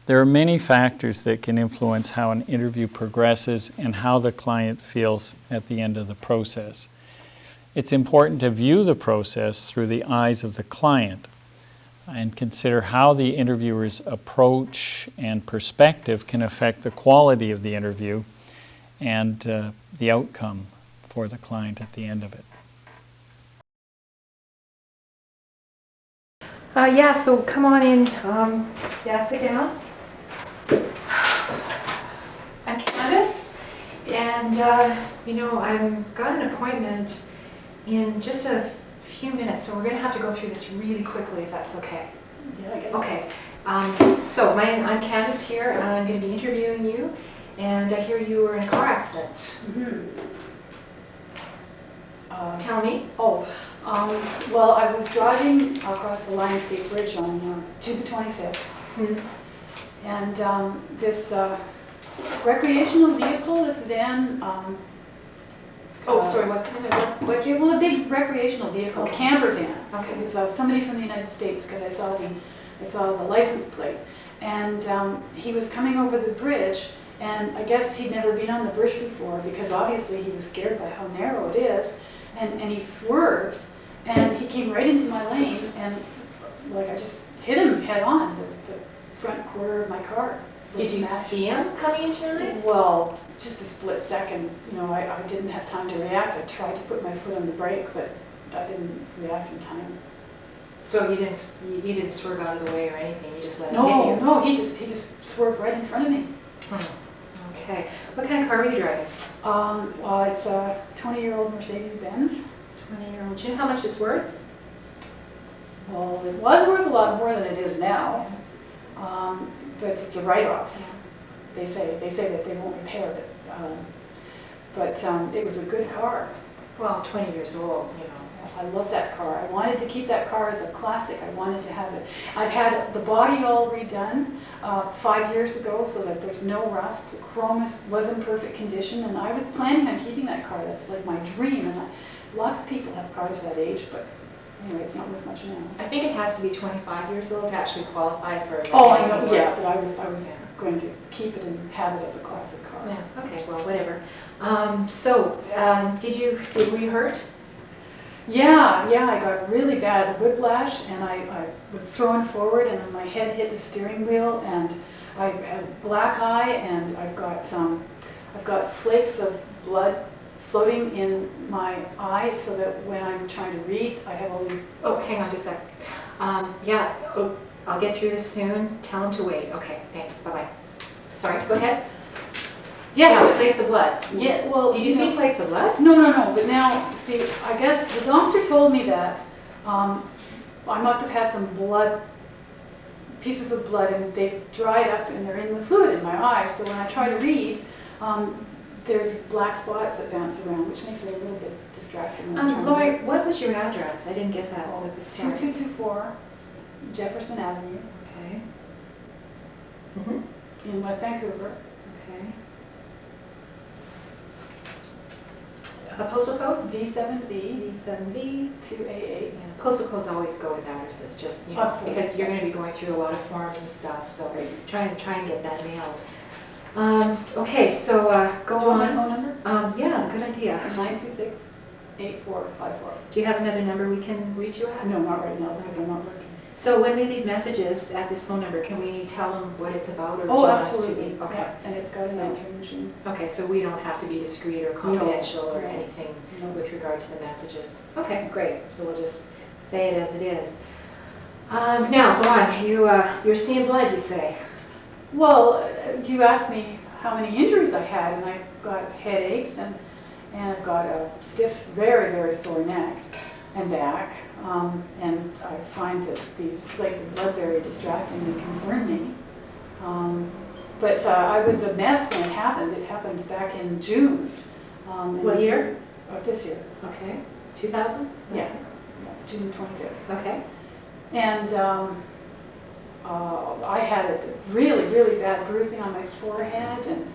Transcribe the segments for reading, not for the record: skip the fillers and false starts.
There are many factors that can influence how an interview progresses and how the client feels at the end of the process. It's important to view the process through the eyes of the client and consider how the interviewer's approach and perspective can affect the quality of the interview and the outcome for the client at the end of it. Yeah, so come on in. Yeah, sit down. I'm Kandace, and I've got an appointment in just a few minutes, so we're going to have to go through this really quickly, if that's okay. Yeah, I guess. Okay. I'm Kandace here, and I'm going to be interviewing you, and I hear you were in a car accident. Tell me. Well, I was driving across the Lionsgate Bridge on to the 25th, and this recreational vehicle, this van. Sorry. What kind of what vehicle? Well, a big recreational vehicle, Okay. camper van. Okay. It was somebody from the United States, because I saw the license plate, and he was coming over the bridge, and I guess he'd never been on the bridge before, because obviously he was scared by how narrow it is, and he swerved, and he came right into my lane, and like I just hit him head on, the front quarter of my car. Did you see him coming into your lane? Well, just a split second. I didn't have time to react. I tried to put my foot on the brake, but I didn't react in time. So you didn't swerve out of the way or anything. You just let him hit you. No, he just swerved right in front of me. Okay. What kind of car were you driving? It's a 20-year-old Mercedes-Benz. 20-year-old. Do you know how much it's worth? Well, it was worth a lot more than it is now. But it's a write-off. Yeah. They say that they won't repair it. But it was a good car. Well, 20 years old, I love that car. I wanted to keep that car as a classic. I wanted to have it. I've had the body all redone 5 years ago, so that there's no rust. The chrome was in perfect condition, and I was planning on keeping that car. That's like my dream. And lots of people have cars that age, but anyway, it's not worth much now. I think it has to be 25 years old to actually qualify for. I know. Yeah, but I was going to keep it and have it as a classic car. Yeah. Okay. Well, whatever. Were you hurt? Yeah, I got really bad whiplash, and I was thrown forward, and my head hit the steering wheel, and I had a black eye, and I've got flakes of blood floating in my eye, so that when I'm trying to read, I have all these. Oh, hang on just a sec. I'll get through this soon. Tell him to wait. Okay, thanks. Bye-bye. Sorry, go ahead. Yeah, flakes of blood. Yeah, well. Did you see flakes of blood? No. But now, see, I guess the doctor told me that I must have had some pieces of blood, and they've dried up, and they're in the fluid in my eyes. So when I try to read, there's these black spots that bounce around, which makes it a little bit distracting. Lori, what was your address? I didn't get that at the start. 2224 Jefferson Avenue. Okay. In West Vancouver. Okay. A postal code? D7B. D7B. 2AA. Yeah, postal codes always go with addresses, just because you're going to be going through a lot of forms and stuff. So try and get that mailed. Okay, so go on. My phone number? Yeah, good idea. 926-8454. Do you have another number we can reach you at? No, not right now, because I'm not working. So when we leave messages at this phone number, can we tell them what it's about, or absolutely. Okay. Yeah, and it's got an answering machine. Okay, so we don't have to be discreet or confidential or anything with regard to the messages. Okay, great. So we'll just say it as it is. Now, go on. You're seeing blood, you say? Well, you asked me how many injuries I had, and I've got headaches, and I've got a stiff, very, very sore neck and back. And I find that these flakes of blood very distracting and concern me. But I was a mess when it happened. It happened back in June. What year? This year. Okay. 2000? Yeah. June 25th. Okay. And I had a really, really bad bruising on my forehead, and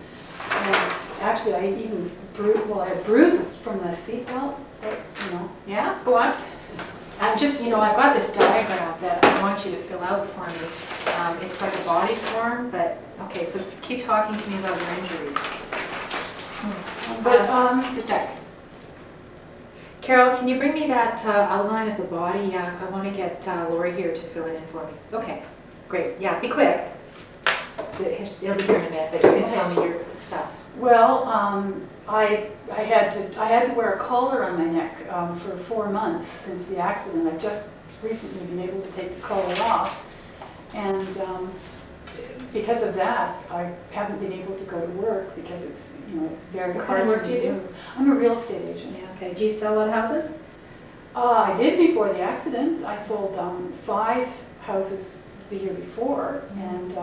actually I even I had bruises from the seatbelt. Yeah. Go on. just, I've got this diagram that I want you to fill out for me. It's like a body form, but, okay, so keep talking to me about your injuries. But, Just a sec. Carol, can you bring me that outline of the body? I want to get Lori here to fill it in for me. Okay, great. Yeah, be quick. It'll be here in a minute, but you can tell me your stuff. well, I had to wear a collar on my neck for 4 months since the accident. I've just recently been able to take the collar off, and because of that, I haven't been able to go to work because it's very What hard. kind of work for do you me to do? I'm a real estate agent. Yeah, okay. Do you sell a lot of houses? I did before the accident. I sold 5 houses the year before, and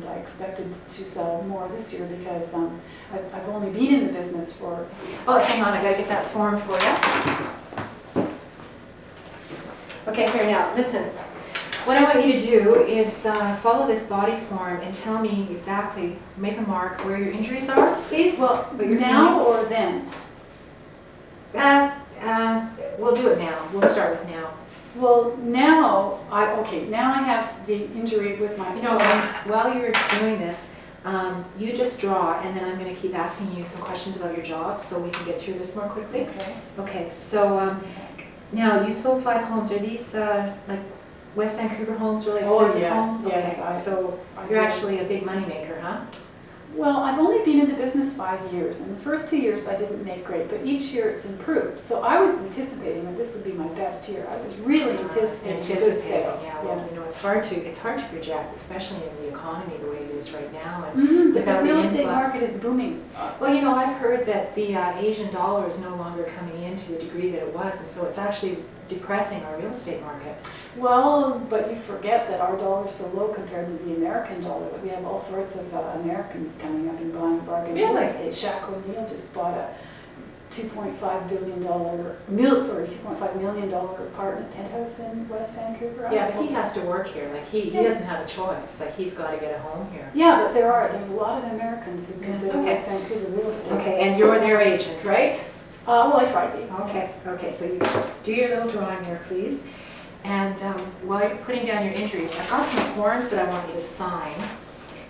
I expected to sell more this year because I've only been in the business for. Oh, hang on, I gotta get that form for you. Okay, here now, listen. What I want you to do is follow this body form and tell me exactly, make a mark where your injuries are, please. Well, What you're now or then? We'll do it now. We'll start with now. Well, now I have the injury with my. While you're doing this, you just draw, and then I'm going to keep asking you some questions about your job so we can get through this more quickly. Okay. Okay, so now you sold 5 homes. Are these like West Vancouver homes or like sets of homes? Yes, Okay, so I you're do. actually a big money maker, huh? Well, I've only been in the business 5 years, and the first 2 years I didn't make great, but each year it's improved. So I was anticipating that this would be my best year. I was really anticipating a good sale. Yeah. Well, it's hard to project, especially in the economy the way it is right now. And But the without real the estate influx. market is booming. Well, I've heard that the Asian dollar is no longer coming in to the degree that it was, and so it's actually depressing our real estate market. Well, but you forget that our dollar is so low compared to the American dollar, that we have all sorts of Americans coming up and buying bargain real Really? estate. Shaq O'Neal just bought a $2.5 million apartment penthouse in West Vancouver. Yeah, but he has to work here. Like he doesn't have a choice. Like he's got to get a home here. Yeah, but there's a lot of Americans who consider Okay. West Vancouver real estate. Okay, and you're their agent, right? Well, I try to be. Okay, so you do your little drawing there, please. And while you're putting down your injuries, I've got some forms that I want you to sign.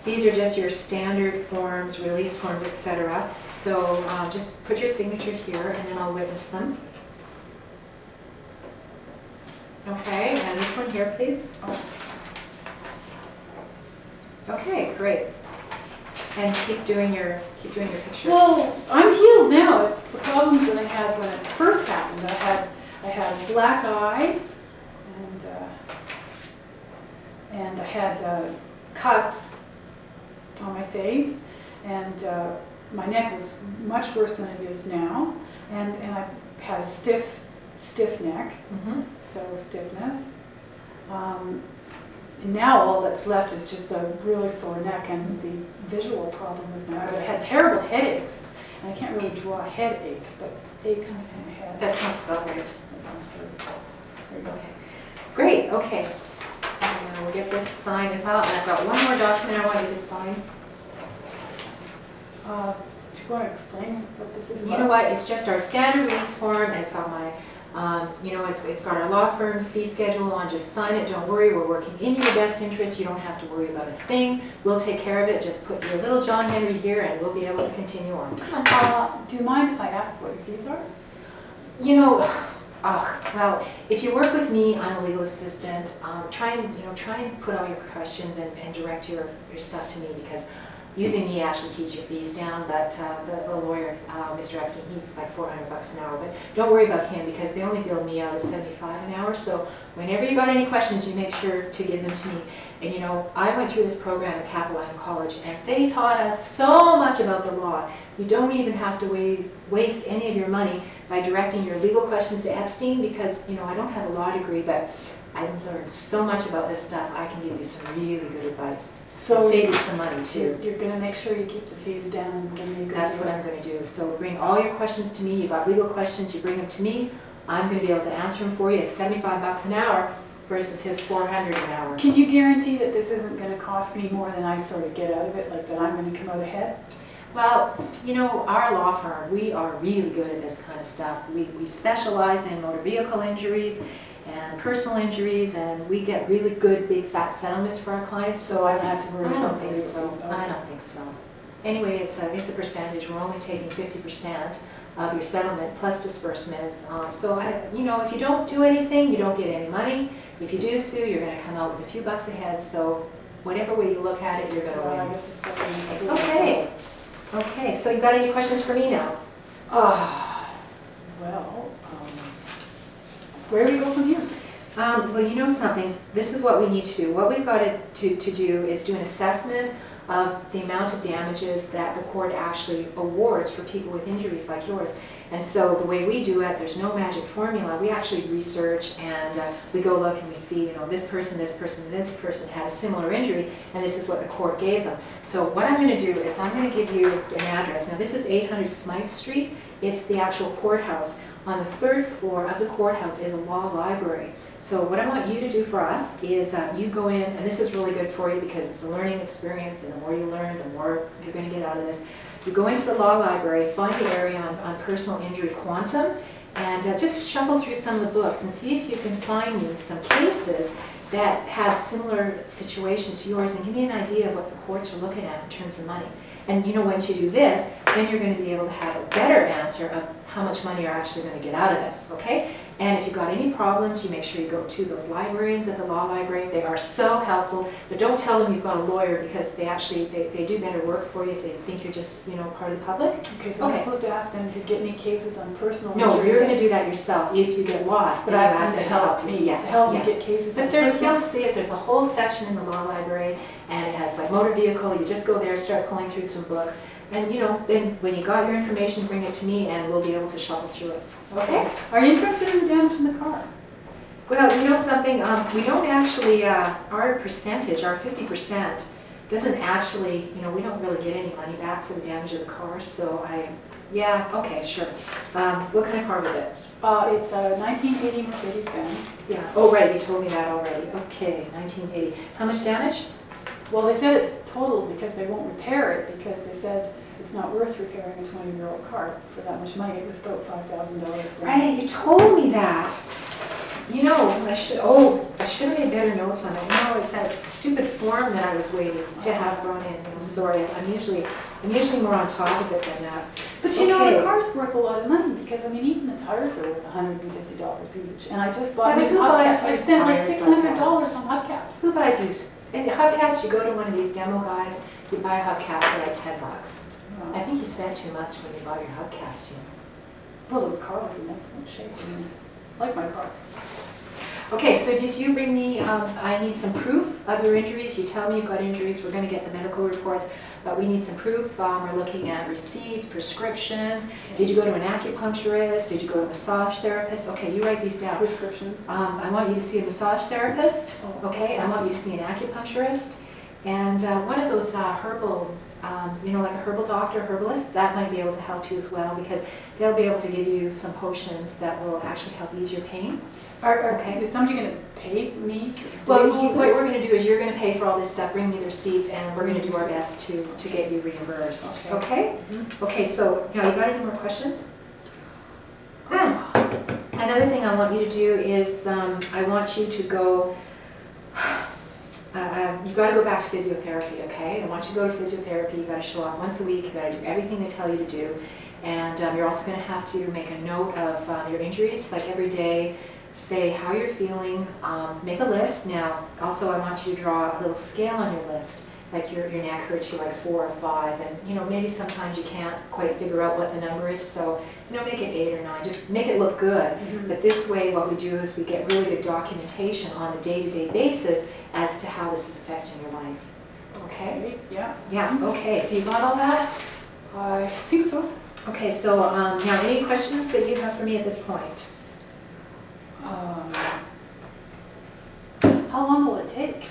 These are just your standard forms, release forms, etc. So just put your signature here and then I'll witness them. Okay, and this one here, please. Okay, great. And keep doing your picture. Well, I'm healed now. It's the problems that I had when it first happened. I had black eye, and I had cuts on my face, and my neck was much worse than it is now, and I had a stiff neck, so stiffness. And now all that's left is just a really sore neck and the visual problem with my eye. But I had terrible headaches, and I can't really draw a headache, but aches in my head. That's not spelled right. I'm sorry. There you go. Okay. Great, okay. And we'll get this signed and filed. And I've got one more document I want you to sign. Do you want to explain what this is You about? know what? It's just our standard release form. It's got my, it's got our law firm's fee schedule on. Just sign it. Don't worry. We're working in your best interest. You don't have to worry about a thing. We'll take care of it. Just put your little John Henry here, and we'll be able to continue on. Come on. Do you mind if I ask what your fees are? Well, if you work with me, I'm a legal assistant. Try and put all your questions and direct your stuff to me, because using me actually keeps your fees down. But the lawyer, Mr. Epstein, he's like $400 an hour. But don't worry about him, because they only bill me out at $75 an hour. So whenever you got any questions, you make sure to give them to me. And I went through this program at Capilano College, and they taught us so much about the law. You don't even have to waste any of your money by directing your legal questions to Epstein, because I don't have a law degree, but I've learned so much about this stuff. I can give you some really good advice. So save you some money too. You're going to make sure you keep the fees down and give me a good That's deal. what I'm going to do. So bring all your questions to me. You've got legal questions, you bring them to me. I'm going to be able to answer them for you at $75 an hour versus his $400 an hour. Can you guarantee that this isn't going to cost me more than I sort of get out of it, like that I'm going to come out ahead? Well, you know, our law firm, we are really good at this kind of stuff. We specialize in motor vehicle injuries and personal injuries, and we get really good big fat settlements for our clients. So I don't have to worry I about don't think these. so. Okay. I don't think so. Anyway, it's a percentage. We're only taking 50% of your settlement plus disbursements. So, you know, if you don't do anything, you don't get any money. If you do sue, you're going to come out with a few bucks ahead. So whatever way you look at it, you're going to Well, I win. guess it's better. Okay. Okay, so you got any questions for me now? Well, where do we go from here? Well, you know something, this is what we need to do. What we've got to do is do an assessment of the amount of damages that the court actually awards for people with injuries like yours. And so the way we do it, there's no magic formula. We actually research and we go look and we see, you know, this person had a similar injury, and this is what the court gave them. So what I'm going to do is I'm going to give you an address. Now this is 800 Smythe Street. It's the actual courthouse. On the 3rd floor of the courthouse is a law library. So what I want you to do for us is you go in, and this is really good for you because it's a learning experience, and the more you learn, the more you're going to get out of this. You go into the law library, find the area on personal injury quantum, and just shuffle through some of the books and see if you can find me some cases that have similar situations to yours, and give me an idea of what the courts are looking at in terms of money. And you know, once you do this, then you're going to be able to have a better answer of how much money you're actually going to get out of this, okay? And if you've got any problems, you make sure you go to those librarians at the law library. They are so helpful, but don't tell them you've got a lawyer, because they actually, they do better work for you if they think you're just, you know, part of the public. Okay, so I'm supposed to ask them to get me cases on personal No, injury? you're going to do that yourself. If you get lost, But then I you have ask them them to help me, Yeah, to help yeah. me get cases on But there's, personal? you'll see it, there's a whole section in the law library, and it has like motor vehicle. You just go there, start pulling through some books, and you know, then when you got your information, bring it to me, and we'll be able to shuffle through it. Okay? Are you interested in the damage in the car? Well, you know something, we don't actually, our percentage, our 50%, doesn't actually, you know, we don't really get any money back for the damage of the car, so yeah, okay, sure. What kind of car was it? It's a 1980 Mercedes-Benz. Yeah, oh right, you told me that already. Okay, 1980. How much damage? Well, they said it's totaled because they won't repair it, because they said it's not worth repairing a 20-year-old car for that much money. It was about $5,000. Right, you told me that. You know, I should have made better notes on it. You know, it's that stupid form that I was waiting to have brought in. You know, sorry, I'm usually more on top of it than that. But you know, the car's worth a lot of money, because I mean, even the tires are worth $150 each. And I just bought Yeah, new but who buys hubcaps. I used spent like tires like $600 that? on hubcaps. Who buys used? In hubcaps, you go to one of these demo guys, you buy a hubcap for like $10. I think you spent too much when you bought your hubcaps. You know. Well, the car was in excellent shape. I mean, like my car. Okay, so did you bring me, I need some proof of your injuries. You tell me you've got injuries, we're going to get the medical reports, but we need some proof. We're looking at receipts, prescriptions. Did you go to an acupuncturist? Did you go to a massage therapist? Okay, you write these down. Prescriptions. I want you to see a massage therapist, Oh. okay? I want you to see an acupuncturist. And one of those herbal, you know, like a herbal doctor, herbalist, that might be able to help you as well, because they'll be able to give you some potions that will actually help ease your pain. Okay. Is somebody going to pay me? Well, what we're going to do is you're going to pay for all this stuff, bring me the receipts, and we're going to do our best to get you reimbursed. Okay? Okay, so now you got any more questions? Another thing I want you to do is I want you to go, you got to go back to physiotherapy, okay? I want you to go to physiotherapy. You got to show up once a week. You got to do everything they tell you to do. And you're also going to have to make a note of your injuries, like every day. Say how you're feeling, make a list. Now, also I want you to draw a little scale on your list. Like your neck hurts you like 4 or 5, and you know, maybe sometimes you can't quite figure out what the number is, so you know, make it 8 or 9, just make it look good. But this way what we do is we get really good documentation on a day-to-day basis as to how this is affecting your life. Okay? Yeah. Yeah, okay, so you got all that? I think so. Okay, so now any questions that you have for me at this point? How long will it take?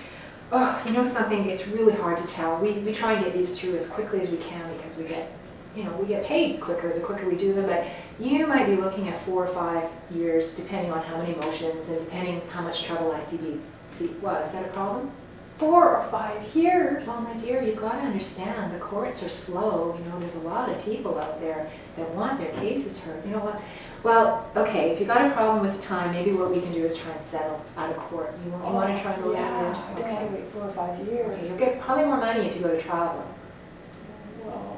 Oh, you know something, it's really hard to tell. We try and get these through as quickly as we can, because we get, you know, we get paid quicker the quicker we do them, but you might be looking at 4 or 5 years, depending on how many motions and depending how much trouble ICB was. Is that a problem? 4 or 5 years. Well, my dear, you've got to understand, the courts are slow. You know, there's a lot of people out there that want their cases heard. You know what? Well, okay, if you've got a problem with time, maybe what we can do is try and settle out of court. You want to try and go that Yeah, route? I don't want to wait 4 or 5 years. Okay, you'll get probably more money if you go to trial, though. Well,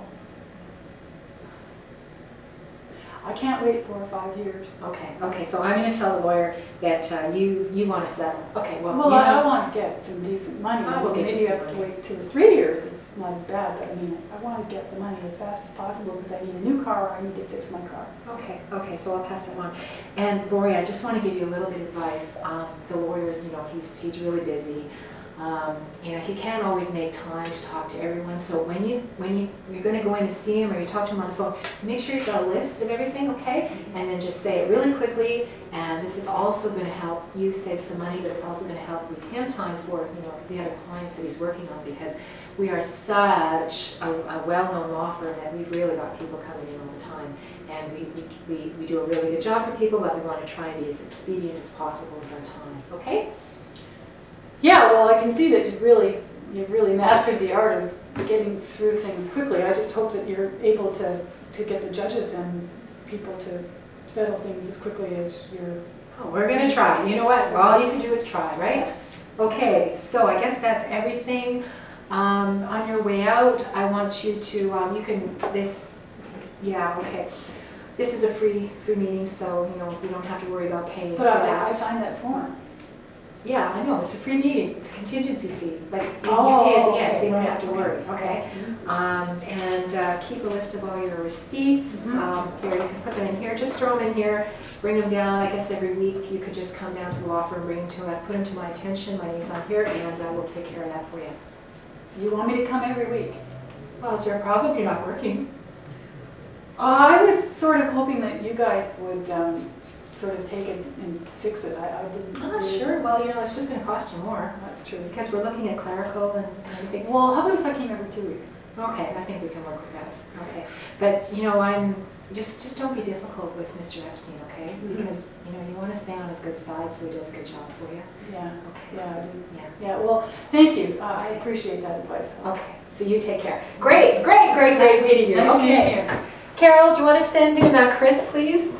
I can't wait 4 or 5 years. Okay, so I'm going to tell the lawyer that you want to settle. Okay, well, Well, you I know, want to get some decent money. I will get Maybe you I some have to money. wait 2 or 3 years. It's not as bad, but I mean, I want to get the money as fast as possible because I need a new car. I need to fix my car. okay, so I'll pass that on. And Lori, I just want to give you a little bit of advice. The lawyer, you know, he's really busy. You know, he can't always make time to talk to everyone. So when you're going to go in and see him or you talk to him on the phone, make sure you've got a list of everything, okay? And then just say it really quickly. And this is also going to help you save some money, but it's also going to help leave him time for, you know, the other clients that he's working on, because we are such a well-known law firm that we've really got people coming in all the time. And we do a really good job for people, but we want to try and be as expedient as possible with our time, okay? Yeah, well, I can see that you've really mastered the art of getting through things quickly. I just hope that you're able to get the judges and people to settle things as quickly as you're... Oh, we're going to try. You know what? All you can do is try, right? Okay, so I guess that's everything. On your way out, I want you to, okay. This is a free meeting, so, you know, you don't have to worry about paying for But I that. signed that form. Yeah, I know, it's a free meeting, it's a contingency fee, like, you pay Oh, at the end, so you don't okay, have to worry, okay? And keep a list of all your receipts. Here, you can put them in here, just throw them in here, bring them down. I guess every week you could just come down to the law firm, bring them to us, put them to my attention, my name's on here, and we'll take care of that for you. You want me to come every week? Well, is there a problem? You're not working. I was sort of hoping that you guys would sort of take it and fix it. I didn't... I'm not sure, well, you know, it's just gonna cost you more, That's true. because we're looking at clerical and everything. Well, how about if I came every 2 weeks? Okay, I think we can work with that. Okay, but you know, just don't be difficult with Mr. Epstein, okay? Because you know you want to stay on his good side, so he does a good job for you. Yeah. Okay. Yeah, I do. Yeah. Yeah, well, thank you. I appreciate that advice. Okay. So you take care. Great meeting you. Nice Okay. meeting you. Carol, do you want to send in Chris, please?